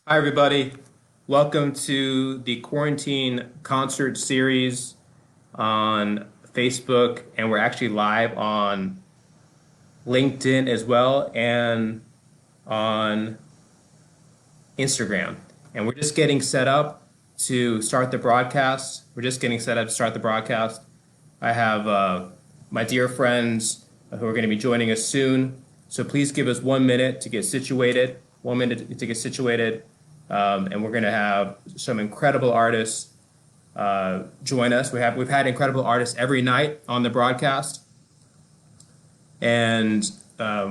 Hi, everybody. Welcome to the quarantine concert series on Facebook, and we're actually live on LinkedIn as well and on Instagram. And we're just getting set up to start the broadcast. We're just getting set up to start the broadcast. I have my dear friends who are going to be joining us soon. So please give us 1 minute to get situated. 1 minute to get situated. And we're going to have some incredible artists join us. We've had incredible artists every night on the broadcast, and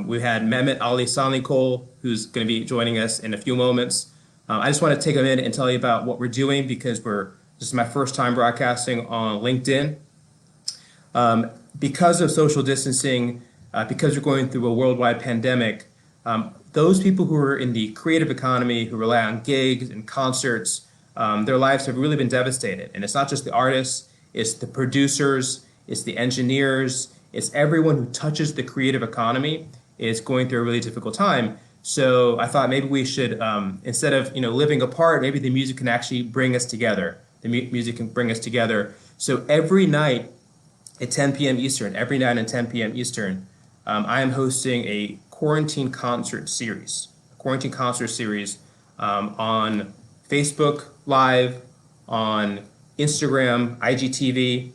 we had Mehmet Ali Sanlıkol, who's going to be joining us in a few moments. I just want to take a minute and tell you about what we're doing because this is my first time broadcasting on LinkedIn. Because of social distancing, because we're going through a worldwide pandemic, those people who are in the creative economy, who rely on gigs and concerts, their lives have really been devastated. And it's not just the artists, it's the producers, it's the engineers, it's everyone who touches the creative economy is going through a really difficult time. So I thought maybe we should, instead of living apart, maybe the music can actually bring us together. The music can bring us together. So every night at 10 p.m. Eastern, every night at 10 p.m. Eastern, I am hosting a quarantine concert series, on Facebook Live, on Instagram, IGTV,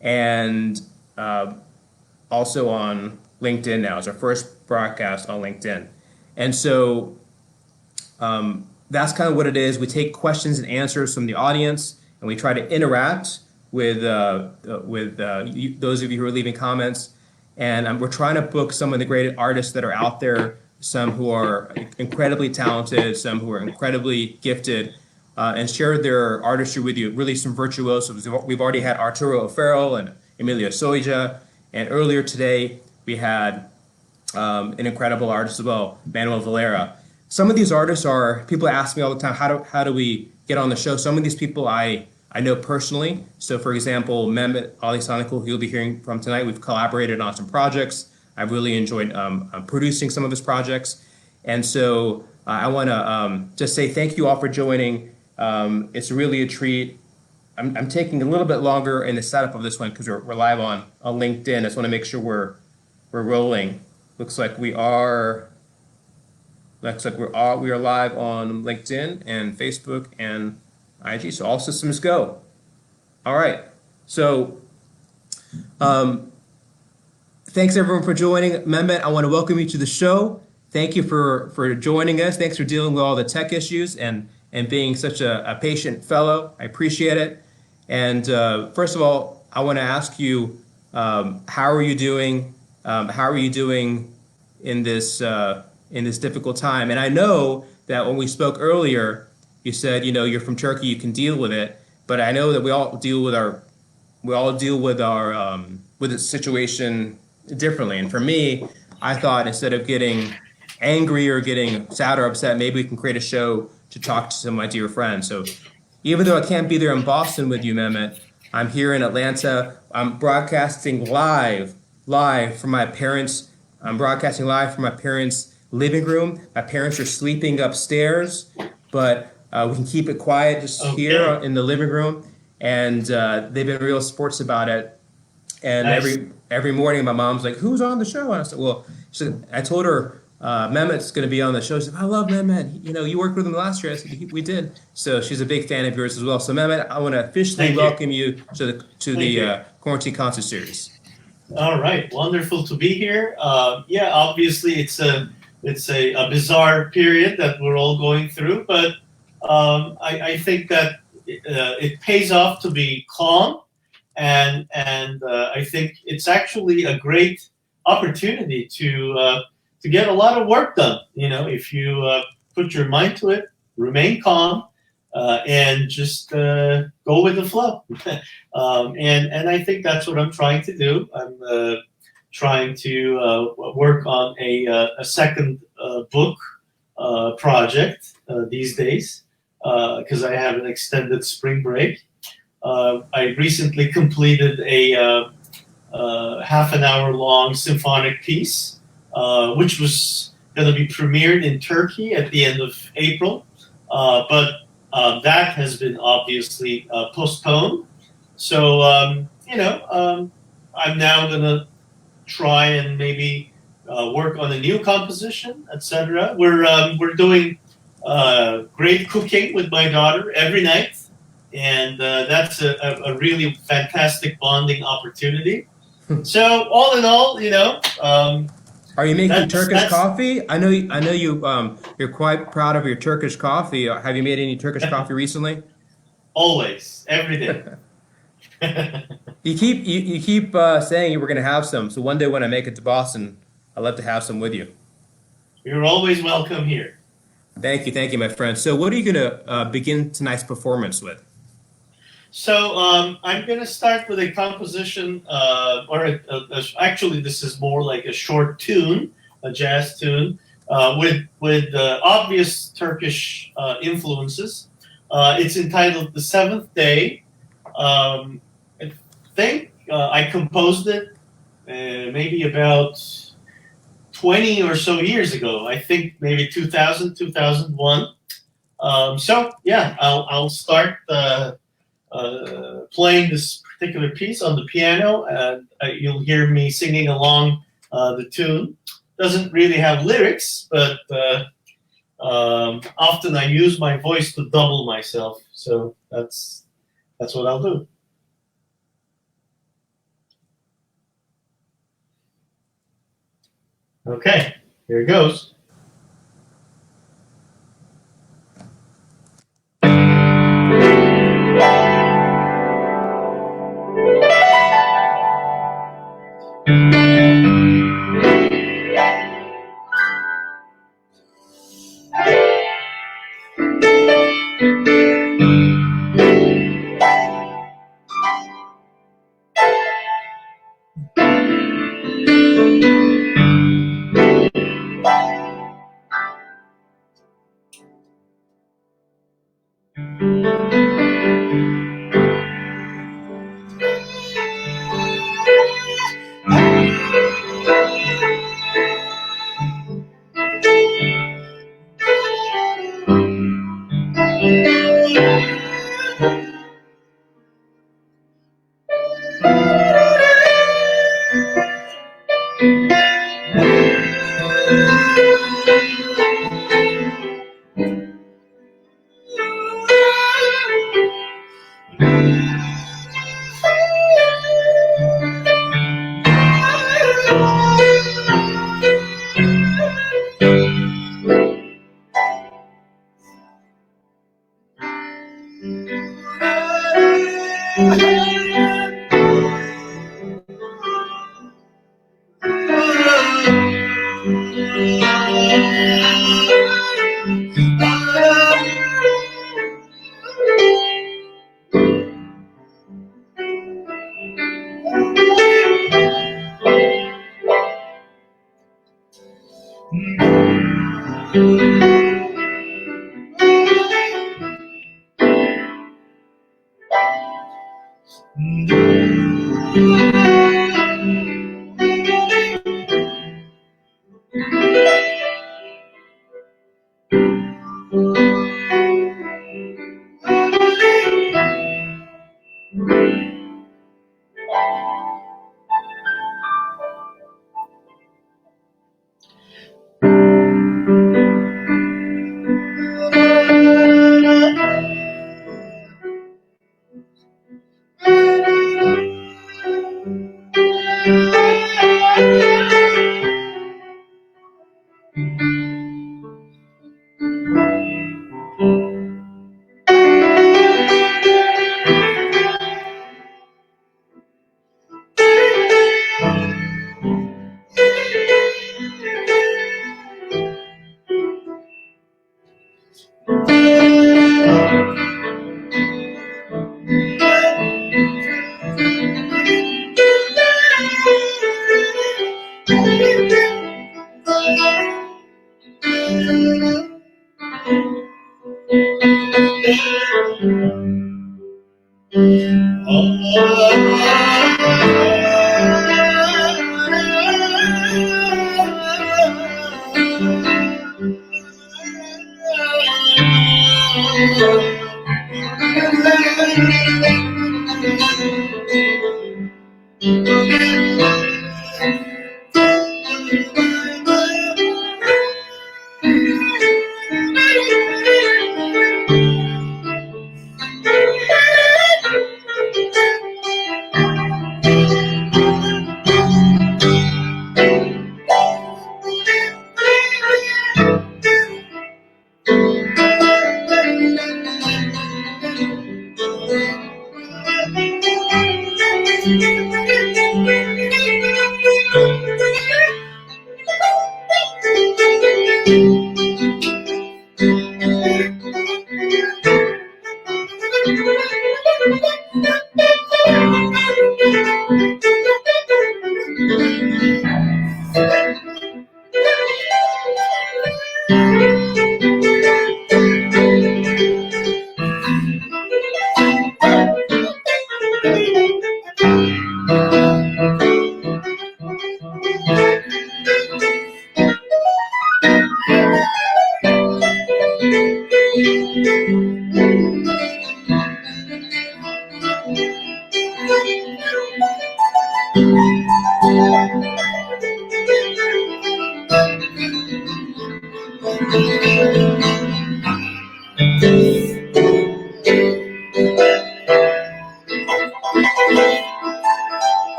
and also on LinkedIn now. It's our first broadcast on LinkedIn. And so that's kind of what it is. We take questions and answers from the audience, and we try to interact with those of you who are leaving comments. And we're trying to book some of the great artists that are out there, some who are incredibly talented, some who are incredibly gifted, and share their artistry with you. Really some virtuosos. We've already had Arturo O'Farrell and Emilio Soja, and earlier today we had an incredible artist as well, Manuel Valera. Some of these artists people ask me all the time, how do we get on the show? Some of these people I know personally. So, for example, Mehmet Ali Sanlıkol, who you'll be hearing from tonight, we've collaborated on some projects. I've really enjoyed producing some of his projects. And so I want to just say thank you all for joining. It's really a treat. I'm taking a little bit longer in the setup of this one because we're live on LinkedIn. I just want to make sure we're rolling. Looks like we are live on LinkedIn and Facebook and IG, so all systems go. All right. So thanks everyone for joining. Mehmet, I want to welcome you to the show. Thank you for joining us. Thanks for dealing with all the tech issues and being such a patient fellow. I appreciate it. And first of all, I want to ask you, how are you doing? How are you doing in this difficult time? And I know that when we spoke earlier, you said, you're from Turkey, you can deal with it, but I know that we all deal with the situation differently. And for me, I thought instead of getting angry or getting sad or upset, maybe we can create a show to talk to some of my dear friends. So even though I can't be there in Boston with you, Mehmet, I'm here in Atlanta. I'm broadcasting live from my parents. I'm broadcasting live from my parents' living room. My parents are sleeping upstairs, but we can keep it quiet just here in the living room, and they've been real sports about it. And nice. every morning, my mom's like, "Who's on the show?" And I said, "Well," I told her Mehmet's going to be on the show. She said, "I love Mehmet. You worked with him last year." I said, "We did." So she's a big fan of yours as well. So Mehmet, I want to officially welcome you to the quarantine concert series. All right, wonderful to be here. Yeah, obviously it's a bizarre period that we're all going through, but I think that it pays off to be calm, and I think it's actually a great opportunity to get a lot of work done. If you put your mind to it, remain calm, and just go with the flow. And I think that's what I'm trying to do. I'm trying to work on a second book project these days because I have an extended spring break. I recently completed a half an hour long symphonic piece, which was going to be premiered in Turkey at the end of April. but that has been obviously postponed. So I'm now gonna try and maybe work on a new composition, etc. We're doing great cooking with my daughter every night, and that's a really fantastic bonding opportunity. So all in all, Are you making Turkish that's coffee? I know you're quite proud of your Turkish coffee. Have you made any Turkish coffee recently? always every day. You keep saying you were going to have some. So one day when I make it to Boston, I'd love to have some with you. You're always welcome here. Thank you, my friend. So what are you going to begin tonight's performance with? So I'm going to start with a composition, actually, this is more like a short tune, a jazz tune, with obvious Turkish influences. It's entitled "The Seventh Day." I think I composed it maybe about 20 or so years ago. I think maybe 2000, 2001. So yeah, I'll start playing this particular piece on the piano, and you'll hear me singing along the tune. Doesn't really have lyrics, but often I use my voice to double myself. So that's what I'll do. Okay, here it goes.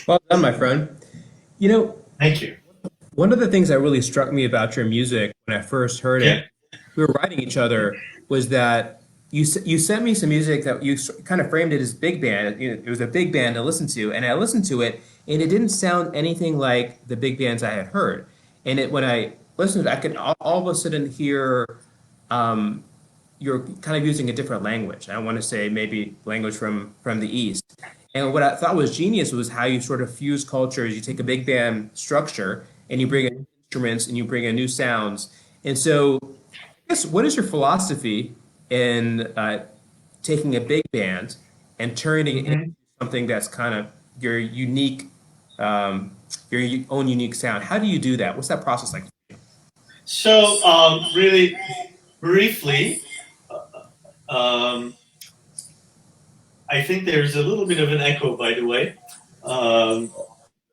Well done, my friend. You know, Thank you. one of the things that really struck me about your music when I first heard it, Yeah. we were writing each other, was that you sent me some music that kind of framed it as big band. You know, it was a big band to listen to, and I listened to it, and it didn't sound anything like the big bands I had heard. And when I listened to it, I could all of a sudden hear um, you're kind of using a different language. I want to say maybe language from the East. And what I thought was genius was how you sort of fuse cultures. You take a big band structure and you bring in instruments and you bring in new sounds. And so, I guess, what is your philosophy in taking a big band and turning it into Mhm. something that's kind of your unique, um, own unique sound? How do you do that? What's that process like? So, really briefly, um, I think there's a little bit of an echo, by the way. Um,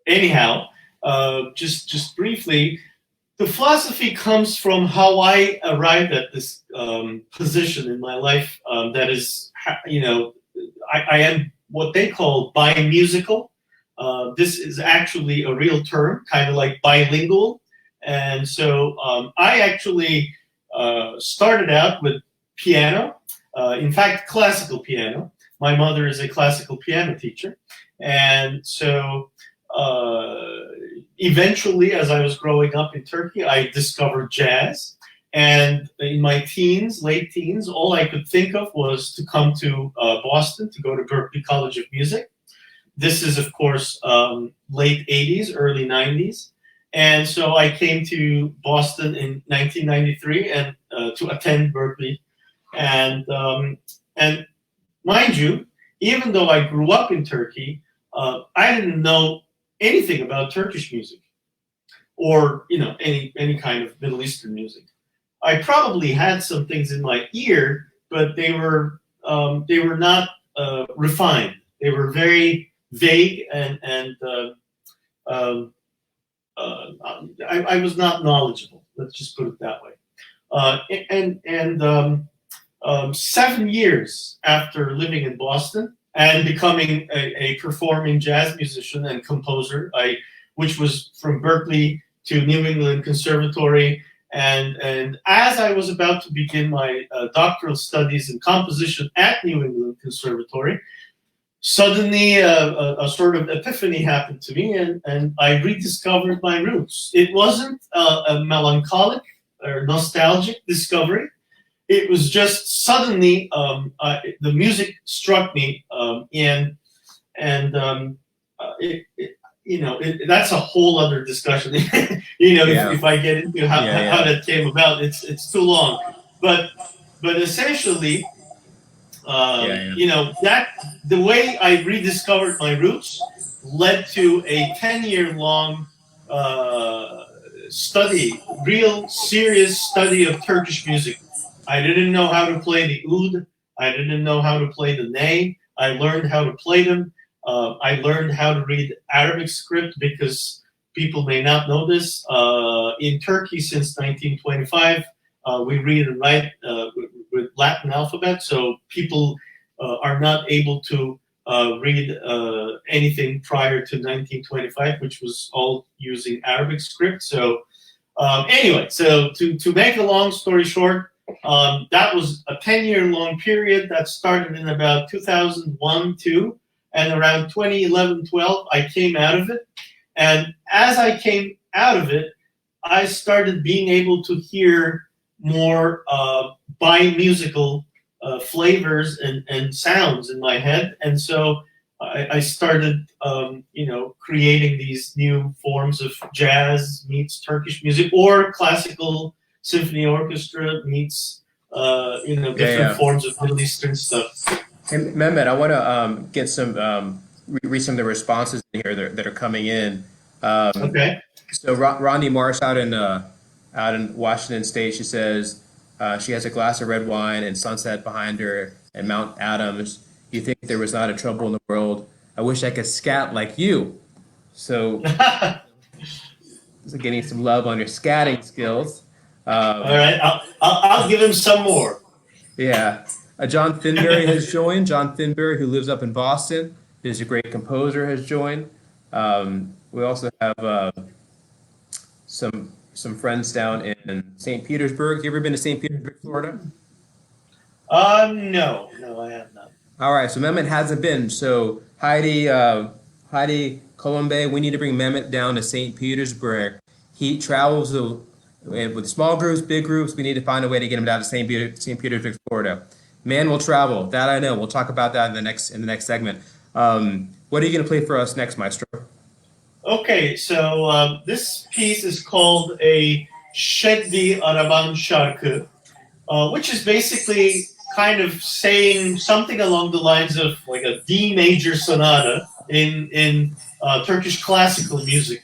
anyhow, just briefly, the philosophy comes from how I arrived at this position in my life. That is, I am what they call bi-musical. This is actually a real term, kind of like bilingual. And so I actually started out with piano, in fact, classical piano. My mother is a classical piano teacher. And so eventually, as I was growing up in Turkey, I discovered jazz. And in my teens, late teens, all I could think of was to come to Boston to go to Berklee College of Music. This is, of course, late 80s, early 90s. And so I came to Boston in 1993 and to attend Berklee. And mind you, even though I grew up in Turkey, I didn't know anything about Turkish music or any kind of Middle Eastern music. I probably had some things in my ear, but they were not refined. They were very vague, and I was not knowledgeable. Let's just put it that way. 7 years after living in Boston and becoming a performing jazz musician and composer, which was from Berklee to New England Conservatory. And as I was about to begin my doctoral studies in composition at New England Conservatory, suddenly a sort of epiphany happened to me, and I rediscovered my roots. It wasn't a melancholic or nostalgic discovery. It was just suddenly the music struck me, that's a whole other discussion. If I get into how that came about, it's too long. But essentially, that the way I rediscovered my roots led to a 10-year-long study, real serious study of Turkish music. I didn't know how to play the oud. I didn't know how to play the ney. I learned how to play them. I learned how to read Arabic script because people may not know this. In Turkey, since 1925, we read and write with Latin alphabet, so people are not able to read anything prior to 1925, which was all using Arabic script. So anyway, so to make a long story short, that was a 10-year-long period that started in about 2001-2, and around 2011-12, I came out of it. And as I came out of it, I started being able to hear more bi-musical flavors and sounds in my head. And so I started, creating these new forms of jazz meets Turkish music, or classical symphony orchestra meets, different forms of Middle Eastern stuff. Hey, Mehmet, I want to get some read some of the responses in here that are coming in. Okay. So Rodney Marsh out in Washington State, she says she has a glass of red wine and sunset behind her and Mount Adams. You think there was not a trouble in the world? I wish I could scat like you. So, getting some love on your scatting skills. All right, I'll give him some more. Yeah. John Finbury has joined. John Finbury, who lives up in Boston, is a great composer, has joined. We also have some friends down in St. Petersburg. You ever been to St. Petersburg, Florida? No, I have not. All right, so Mehmet hasn't been. So Heidi Colombe, we need to bring Mehmet down to St. Petersburg. He travels with small groups, big groups. We need to find a way to get him down to St. Petersburg, Florida. Man will travel. That I know. We'll talk about that in the next segment. What are you going to play for us next, Maestro? Okay, so this piece is called a Şeddi Araban Şarkı, which is basically kind of saying something along the lines of like a D major sonata in Turkish classical music.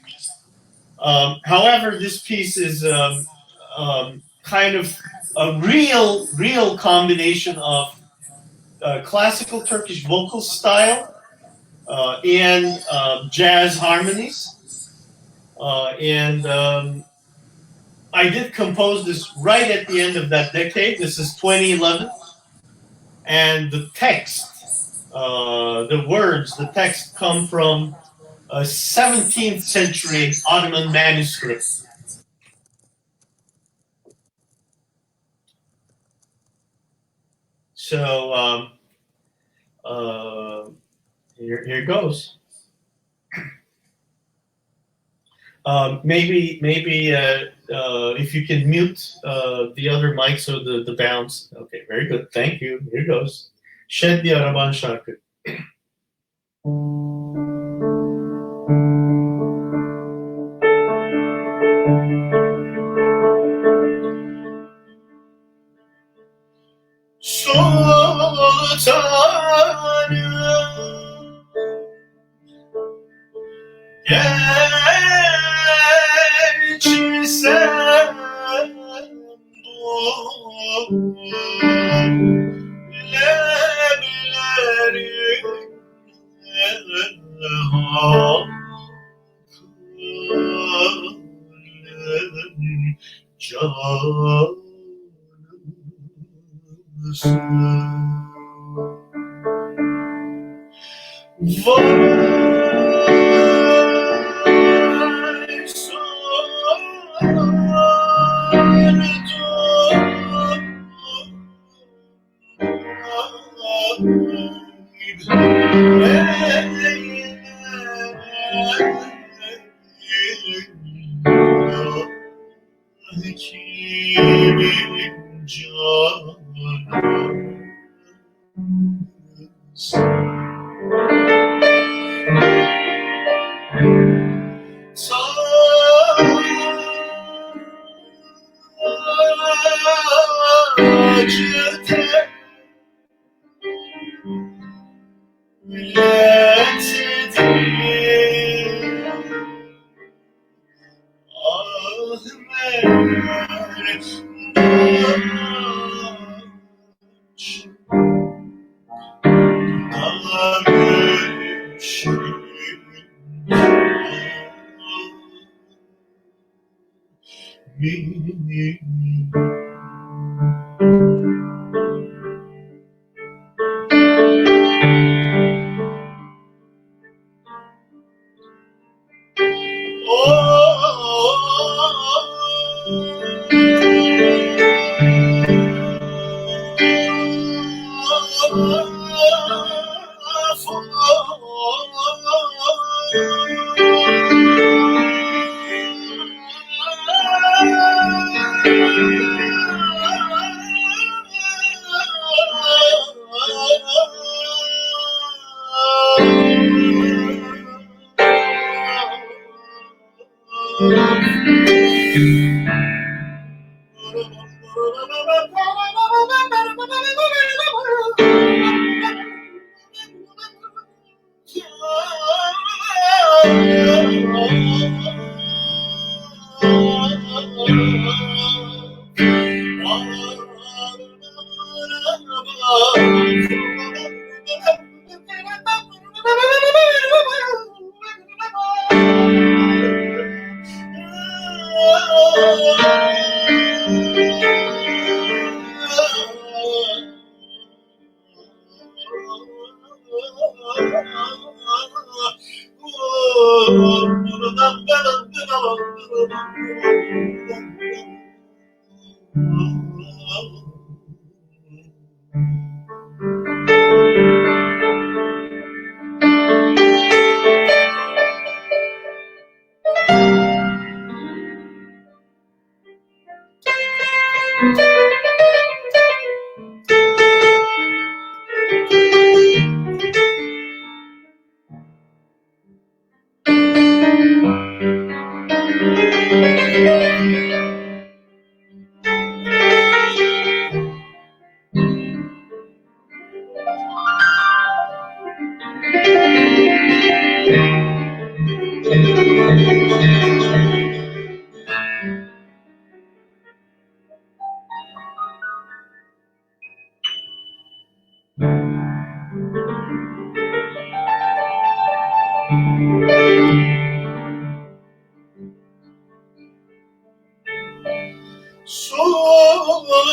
However, this piece is kind of a real combination of classical Turkish vocal style and jazz harmonies, and I did compose this right at the end of that decade. This is 2011. And the text, the words, the text come from a 17th century Ottoman manuscript. So here goes. Maybe if you can mute the other mic so the bounce. Okay, very good. Thank you. Here goes. Şeddi Araban şarkı. Sultanım geçsem bu lebleri Vay kimin Tacı devlettir Ahmet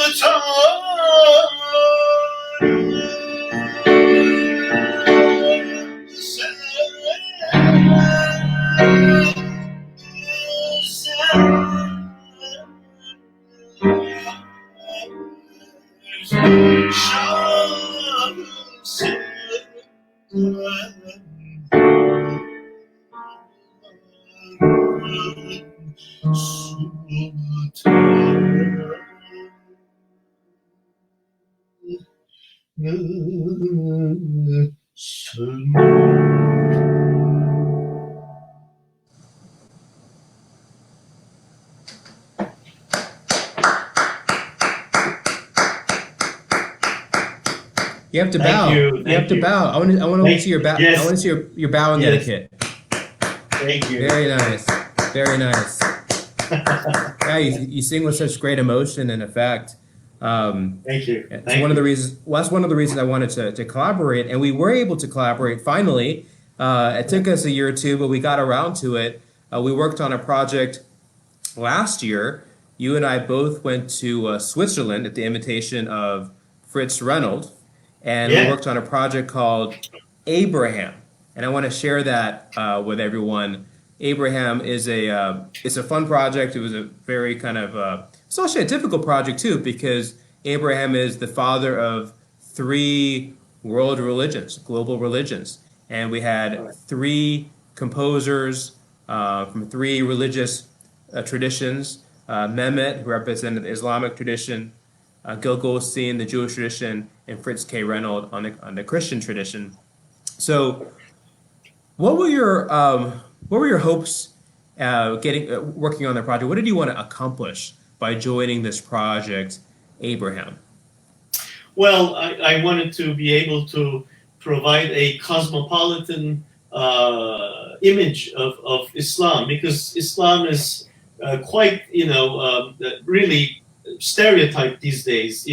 You have to Thank bow. you. You Thank have to you. bow. I want to Thank see your bow. I yes. want to see your bowing Yes. etiquette. Thank you. Very nice. Very nice. Yeah, you sing with such great emotion and effect. Thank you. It's Thank one of the you. reasons. Well, that's one of the reasons I wanted to collaborate, and we were able to collaborate finally. It took us a year or two, but we got around to it. We worked on a project last year. You and I both went to Switzerland at the invitation of Fritz Reynolds, and we Yeah. worked on a project called Abraham. And I want to share that with everyone. Abraham is it's a fun project. It was a very kind of it's actually a difficult project too, because Abraham is the father of three world religions, global religions, and we had three composers from three religious traditions. Mehmet, who represented the Islamic tradition, Gil Goldstein, the Jewish tradition, and Fritz K. Reynolds on the Christian tradition. So, what were your hopes getting working on the project? What did you want to accomplish by joining this project, Abraham? Well, I wanted to be able to provide a cosmopolitan image of Islam, because Islam is quite, really stereotyped these days.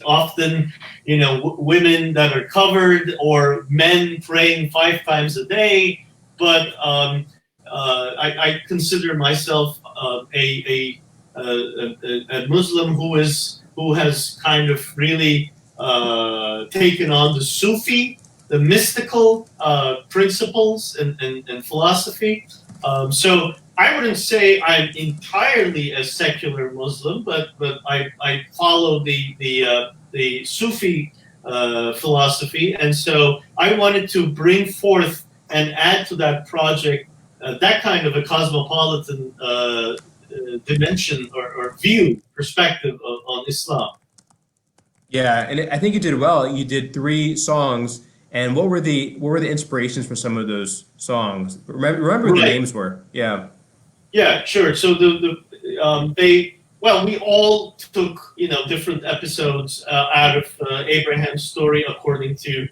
Often, women that are covered, or men praying 5 times a day. But I consider myself a Muslim who has kind of really taken on the Sufi, the mystical principles and philosophy. So I wouldn't say I'm entirely a secular Muslim, but I follow the Sufi philosophy, and so I wanted to bring forth and add to that project that kind of a cosmopolitan dimension or view perspective on Islam. Yeah, and I think you did well. You did three songs, and what were the inspirations for some of those songs? Remember the Right. names were? Yeah. Yeah, sure. So we all took different episodes out of Abraham's story according to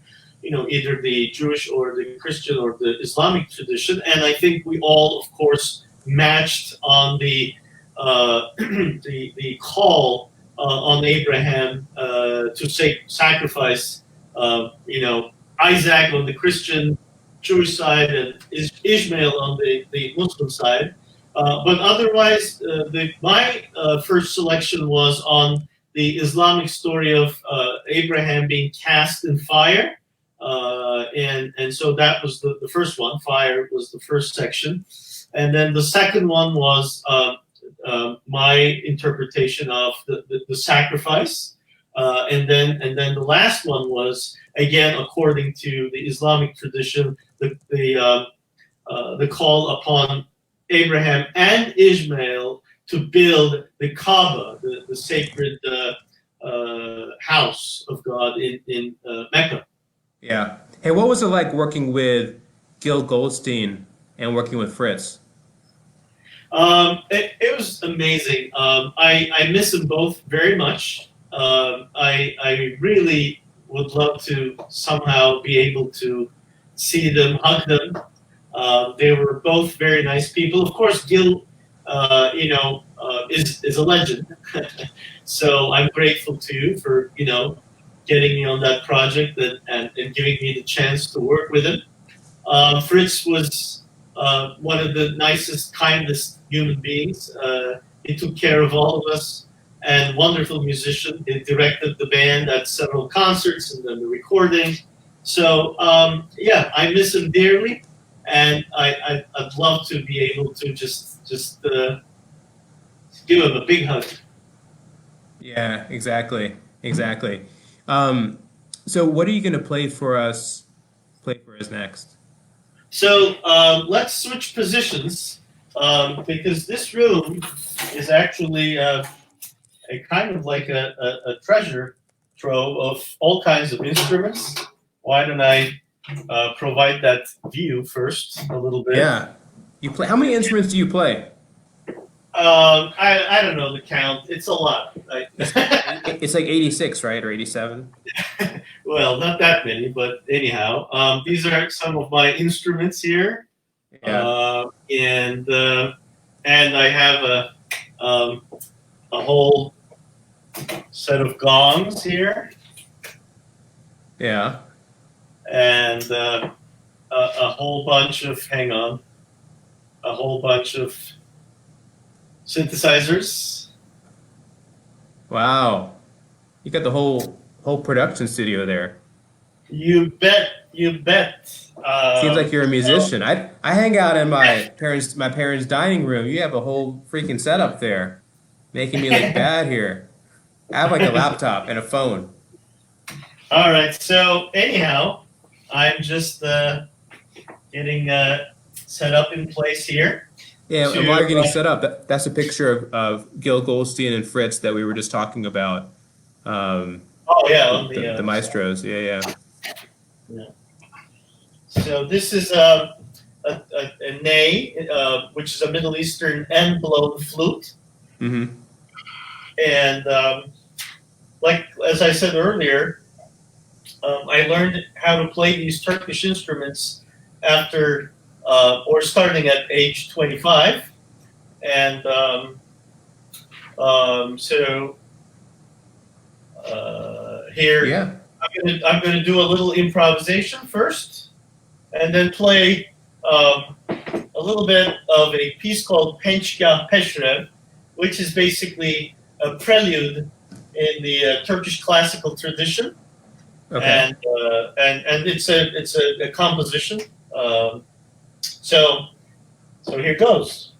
either the Jewish or the Christian or the Islamic tradition, and I think we all, of course, matched on the the call on Abraham to sacrifice, Isaac on the Christian Jewish side and Ishmael on the Muslim side. But otherwise, my first selection was on the Islamic story of Abraham being cast in fire. And so that was the first one. Fire was the first section. And then the second one was my interpretation of the sacrifice. And then the last one was, again, according to the Islamic tradition, the call upon Abraham and Ishmael to build the Kaaba, the sacred house of God in Mecca. Yeah. Hey, what was it like working with Gil Goldstein and working with Fritz? It was amazing. I miss them both very much. I really would love to somehow be able to see them, hug them. They were both very nice people. Of course, Gil, is a legend. So I'm grateful to you for getting me on that project and giving me the chance to work with him. Fritz was one of the nicest, kindest human beings. He took care of all of us, and wonderful musician. He directed the band at several concerts and then the recording. So yeah, I miss him dearly, and I'd love to be able to just give him a big hug. Yeah, exactly, exactly. So what are you going to play for us? Play for us next? So let's switch positions because this room is actually a kind of like a treasure trove of all kinds of instruments. Why don't I provide that view first a little bit? Yeah, you play. How many instruments do you play? I don't know the count. It's a lot. It's like 86, right, or 87? Well, not that many, but anyhow, these are some of my instruments here, Yeah, and I have a whole set of gongs here, yeah. and a whole bunch of a whole bunch of synthesizers. Wow, you got the whole production studio there. You bet, you bet. Seems like you're a So, musician. I hang out in my parents' dining room. You have a whole freaking setup there, making me look bad here. I have like a laptop and a phone. all right. So anyhow, I'm just getting set up in place here Yeah, and while to. you're getting set up, that's a picture of Gil Goldstein and Fritz that we were just talking about. Um, Oh yeah, on the maestros. Yeah, yeah. yeah. So this is a ney, which is a Middle Eastern end blown flute, Mm-hmm. and like as I said earlier, I learned how to play these Turkish instruments after or starting at age 25, and so here Yeah. I'm gonna do a little improvisation first, and then play a little bit of a piece called Pençka Peşrev, which is basically a prelude in the Turkish classical tradition, Okay. and it's a composition. So here goes.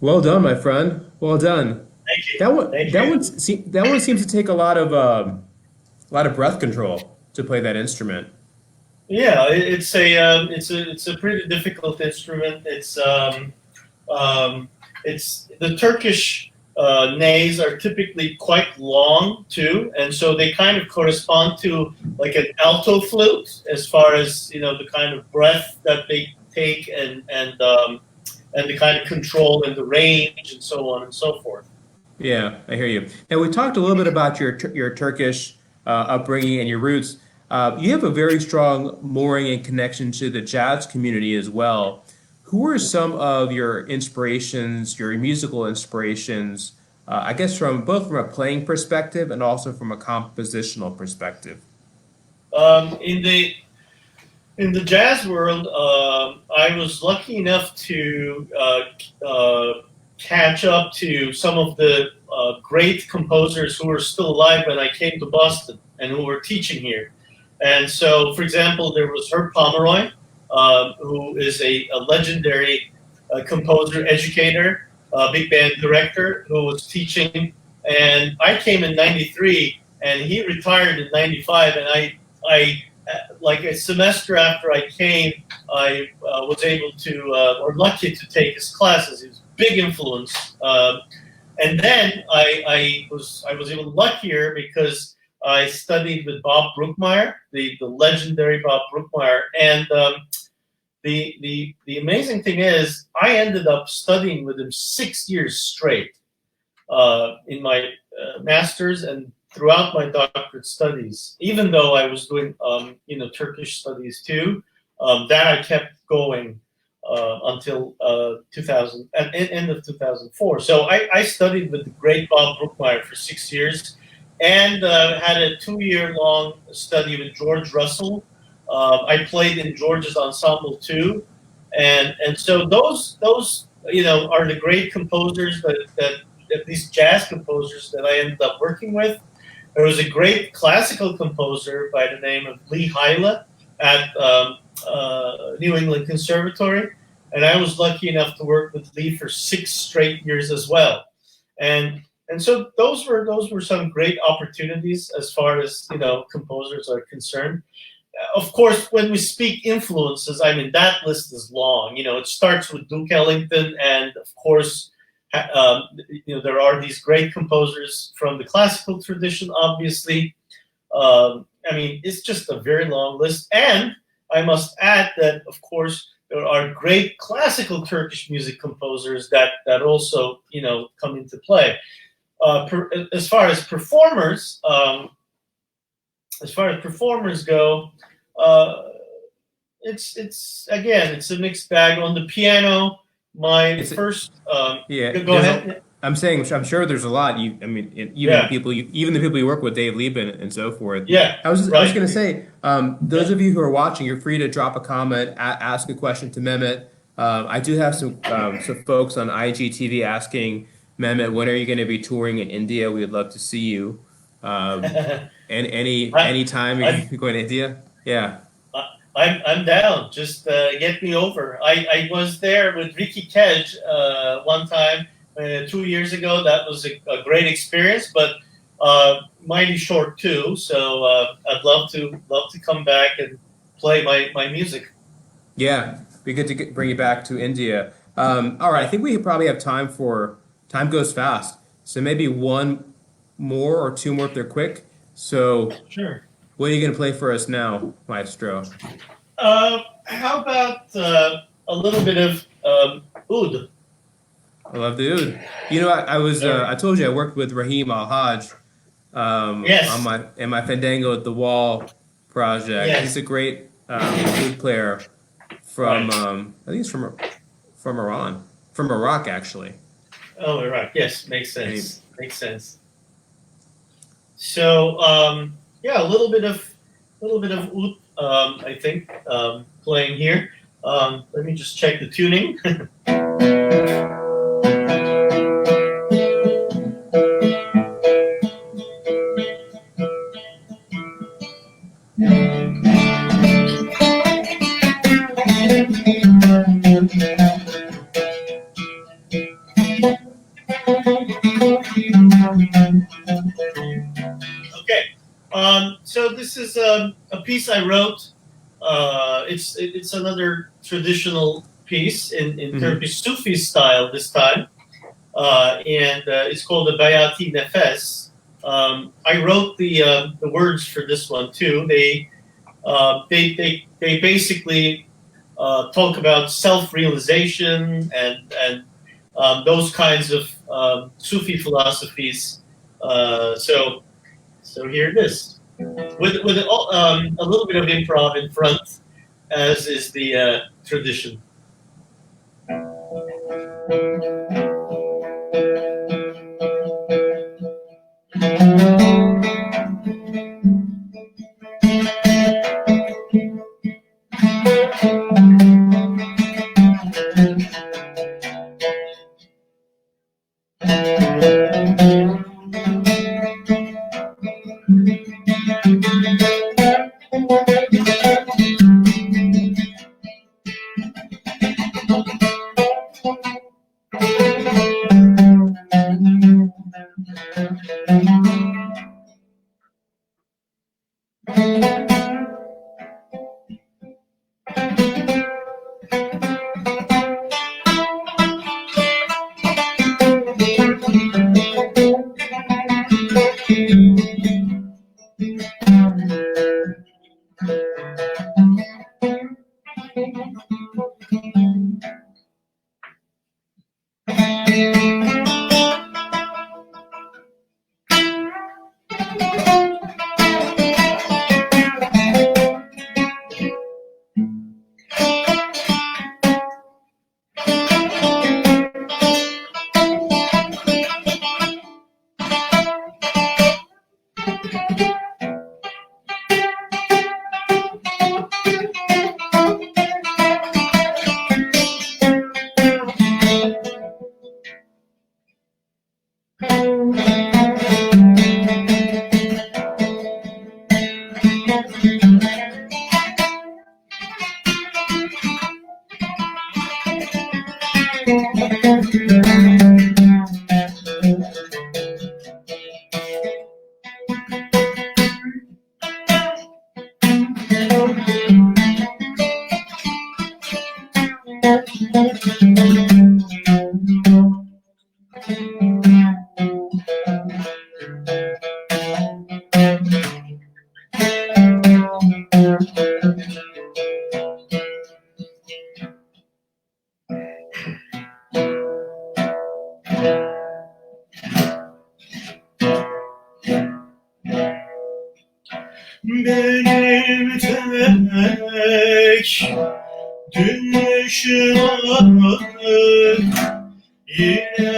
Well done, my friend. Well done. Thank you. That one, Thank that you. one, that one seems to take a lot of breath control to play that instrument. Yeah, it's a pretty difficult instrument. Um, it's the Turkish nays are typically quite long too, and so they kind of correspond to like an alto flute as far as the kind of breath that they take and the kind of control and the range and so on and so forth. Yeah, I hear you. Now we talked a little bit about your Turkish upbringing and your roots. You have a very strong mooring and connection to the jazz community as well. Who are some of your inspirations, your musical inspirations? I guess from a playing perspective and also from a compositional perspective. In the jazz world, I was lucky enough to catch up to some of the great composers who were still alive when I came to Boston and who were teaching here. And so, for example, there was Herb Pomeroy, who is a legendary composer, educator, big band director, who was teaching. And I came in '93, and he retired in '95, and I like a semester after I came, I was able to, or lucky to take his classes. He was a big influence. And then I was even luckier because I studied with Bob Brookmeyer, the legendary Bob Brookmeyer. And the amazing thing is, I ended up studying with him 6 years straight in my master's and throughout my doctorate studies. Even though I was doing Turkish studies too, that I kept going until 2000 at end of 2004. So I studied with the great Bob Brookmeyer for 6 years, and had a 2 year long study with George Russell. I played in George's ensemble too, and so those are the great composers that these jazz composers that I ended up working with. There was a great classical composer by the name of Lee Hyla at New England Conservatory, and I was lucky enough to work with Lee for 6 straight years as well. And so those were some great opportunities as far as composers are concerned. Of course, when we speak influences, I mean that list is long. It starts with Duke Ellington, and of course, there are these great composers from the classical tradition. Obviously, I mean it's just a very long list, and I must add that of course there are great classical Turkish music composers that also come into play. As far as performers, go, uh, it's again it's a mixed bag. On the piano, my Is it? first Yeah, go ahead. I'm saying I'm sure there's a lot. I mean, Yeah, even the people you work with, Dave Lieben and so forth. yeah, I was right. going to say, Yeah. those of you who are watching, you're free to drop a comment, ask a question to Mehmet. I do have some folks on IGTV asking Mehmet, when are you going to be touring in India? We'd love to see you. And I, any time I'm you're going to India? Yeah. I'm down. Just get me over. I was there with Ricky Kedge one time 2 years ago. That was a great experience, but mighty short too. So I'd love to come back and play my music. Yeah, be good to bring you back to India. All right, I Yeah, think we probably have time for time goes fast. So maybe one more or two more if they're quick. So sure. what are you going to play for us now, Maestro? How about a little bit of oud? I love the oud. I told you I worked with Rahim Al Haj on Yes, my Fandango at the Wall project. He's yes, a great oud player from right. I think he's from Iran, from Iraq actually. Oh, right. Yes, makes And he, sense. Makes sense. So yeah, a little bit of oud, I think, playing here. Let me just check the tuning. this is a piece I wrote. It's another traditional piece in Turkish Sufi style this time, and it's called the Bayati Nefes. I wrote the words for this one too. They basically talk about self-realization and those kinds of Sufi philosophies. So here it is, with a little bit of improv in front, as is the tradition. Benim tek düşmanım yine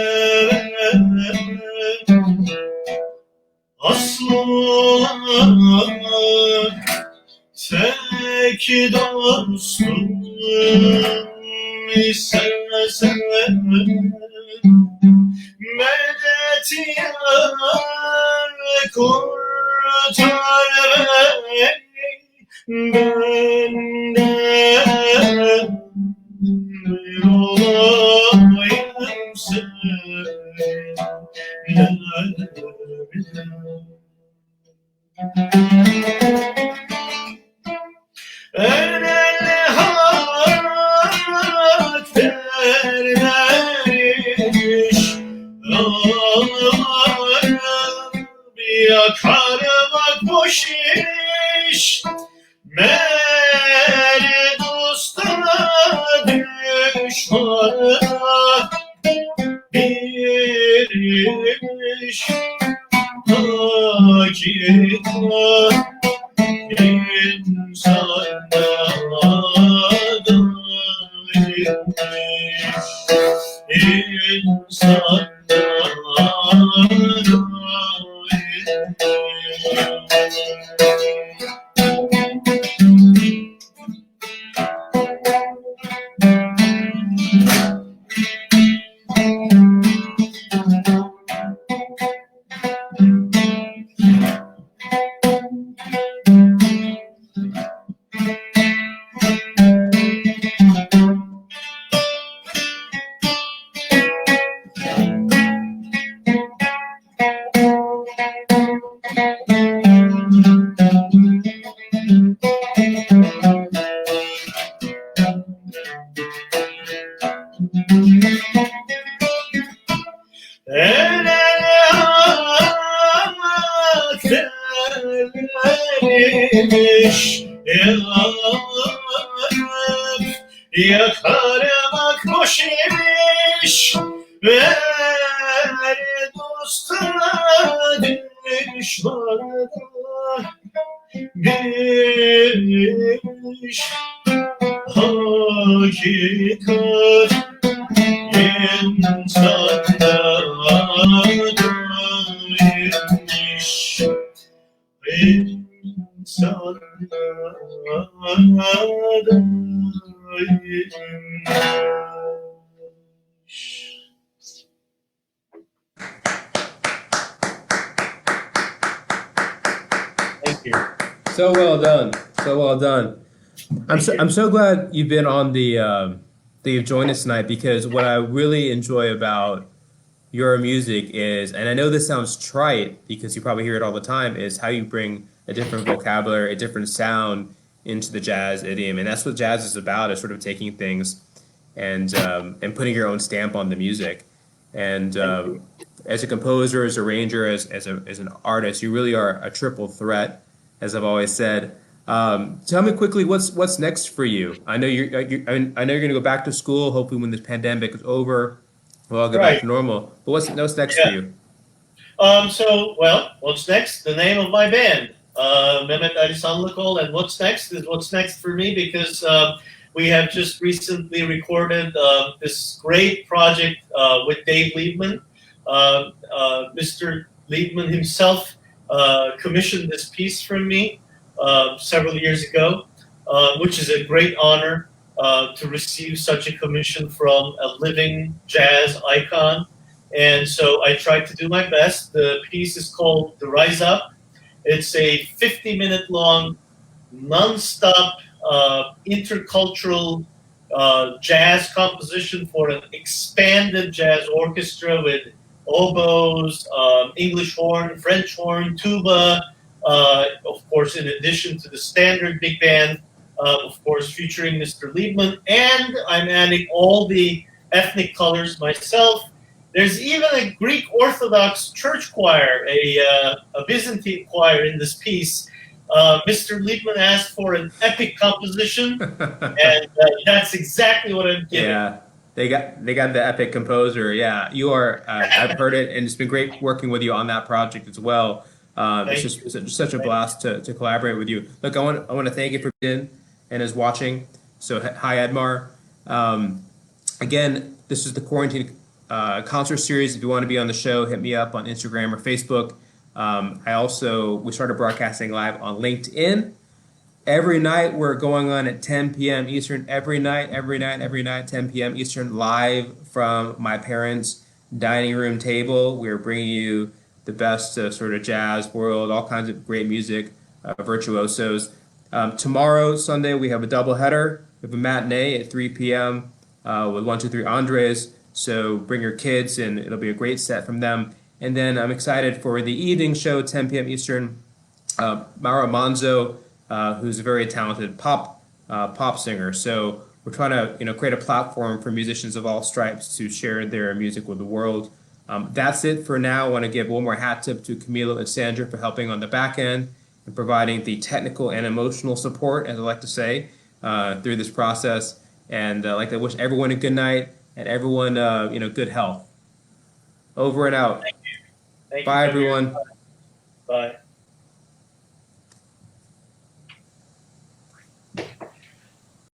aslı olan tek dostum ise sen medet yar kurtar beni benden bir olayım en hak dermiş bir yakarım bak boş iş beni dostuna düşmana bir iş hakika insanda insanda Yakarıma hoş imiş ve dostuna düşmana bir hakikat insanda duymuş insanda duymuş. Thank you. So well done. So well done. I'm so glad you've been on that you've joined us tonight, because what I really enjoy about your music is, and I know this sounds trite because you probably hear it all the time, is how you bring a different vocabulary, a different sound into the jazz idiom, and that's what jazz is about, is sort of taking things and putting your own stamp on the music. And as a composer, as a arranger, as an artist, you really are a triple threat, as I've always said. Tell me quickly, what's next for you? I know I know you're going to go back to school. Hopefully, when this pandemic is over, we'll all get back Right. to normal. But what's next for Yeah. you? Well, what's next? The name of my band, Mehmet Ali Sanlıkol, and what's next is what's next for me, because we have just recently recorded this great project with Dave Liebman. Mr. Liebman himself commissioned this piece from me several years ago, which is a great honor to receive such a commission from a living jazz icon. And so I tried to do my best. The piece is called The Rise Up. It's a 50-minute long, non-stop, intercultural jazz composition for an expanded jazz orchestra with oboes, English horn, French horn, tuba, of course, in addition to the standard big band, of course, featuring Mr. Liebman. And I'm adding all the ethnic colors myself. There's even a Greek Orthodox church choir, a Byzantine choir in this piece. Mr. Liebman asked for an epic composition, and that's exactly what I'm giving. Yeah, they got the epic composer. Yeah, you are. I've heard it, and it's been great working with you on that project as well. It's such a blast to collaborate with you. Look, I want to thank you for being in and is watching. So hi, Edmar. Again, this is the Quarantine concert series. If you want to be on the show, hit me up on Instagram or Facebook. We started broadcasting live on LinkedIn. Every night we're going on at 10 p.m. Eastern. Every night, 10 p.m. Eastern, live from my parents' dining room table. We're bringing you the best of sort of jazz world, all kinds of great music, virtuosos. Tomorrow, Sunday, we have a doubleheader. We have a matinee at 3 p.m. With 123 Andres. So bring your kids, and it'll be a great set from them. And then I'm excited for the evening show, 10 p.m. Eastern. Mauro Manzo, who's a very talented pop singer. So we're trying to create a platform for musicians of all stripes to share their music with the world. That's it for now. I want to give one more hat tip to Camilo and Sandra for helping on the back end and providing the technical and emotional support, as I like to say, through this process. And I'd like to wish everyone a good night and everyone good health. Over and out. Thank you. Bye, everyone. Bye.